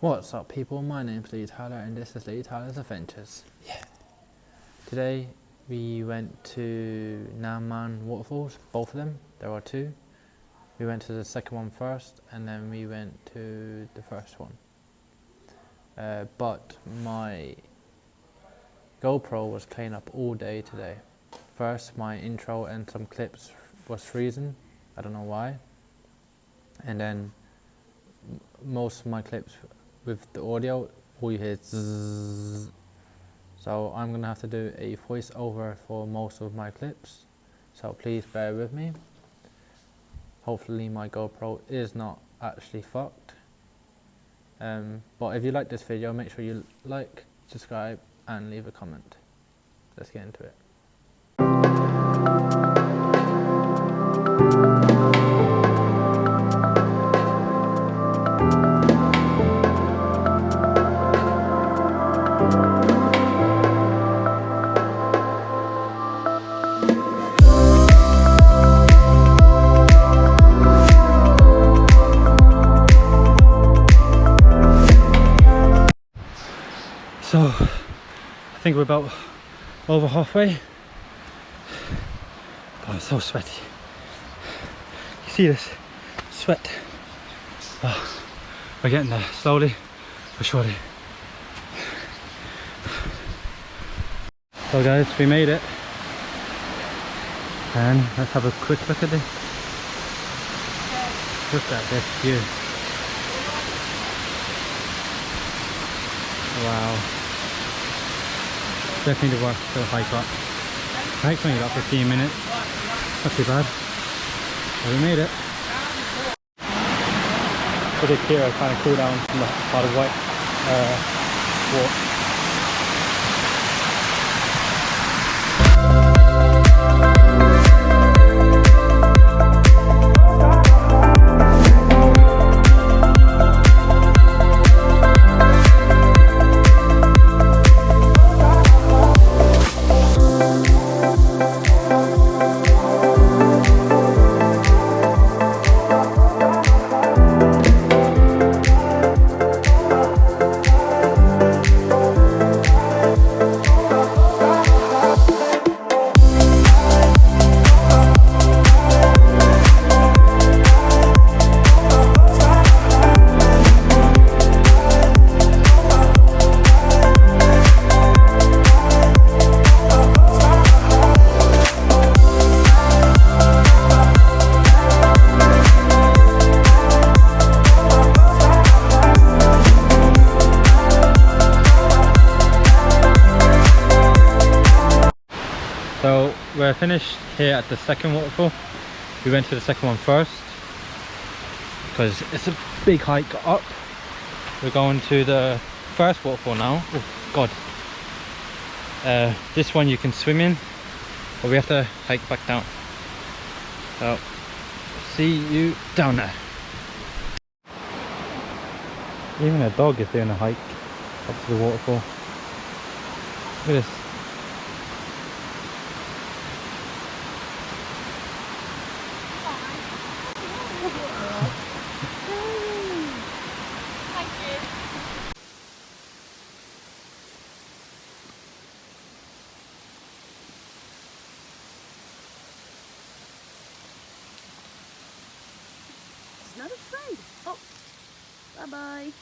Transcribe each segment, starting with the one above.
What's up, people? My name's Lee Tyler and this is Lee Tyler's Adventures. Yeah. Today we went to Namuang waterfalls, both of them. There are two. We went to the second one first and then we went to the first one. But my GoPro was playing up all day today. First, my intro and some clips was freezing. I don't know why. And then most of my clips with the audio, all you hear is zzz. So I'm gonna have to do a voiceover for most of my clips. So please bear with me. Hopefully my GoPro is not actually fucked. But if you like this video, make sure you like, subscribe and leave a comment. Let's get into it. So, I think we're about over halfway. Oh, I'm so sweaty. You see this? Sweat. Oh, we're getting there, slowly but surely. So guys, we made it. And let's have a quick look at this. Look at this view. Wow. Definitely the worst to hike up. The hike's only about 15 minutes. Not too bad. But we made it. We did here kind of cool down from the part of white walk. So we're finished here at the second waterfall. We went to the second one first because it's a big hike up. We're going to the first waterfall now. Oh god. This one you can swim in, but we have to hike back down. So see you down there. Even a dog is doing a hike up to the waterfall. Look at this. Not afraid. Oh, bye-bye.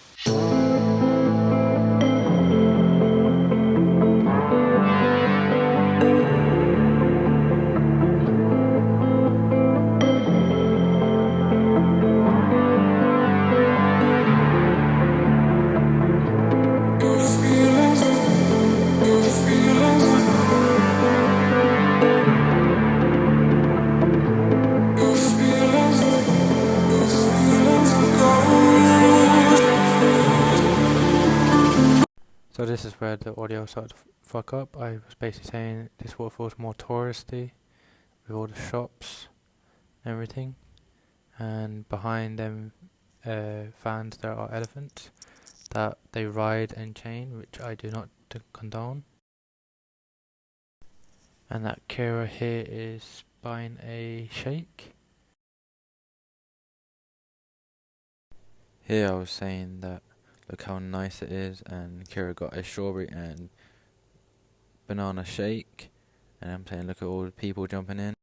So this is where the audio started to fuck up. I was basically saying this waterfall is more touristy with all the shops and everything, and behind them fans there are elephants that they ride and chain, which I do not condone. And that Kira here is buying a shake. Here I was saying that Look how nice it is. And Kira got a strawberry and banana shake. And I'm saying, look at all the people jumping in.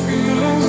Feelings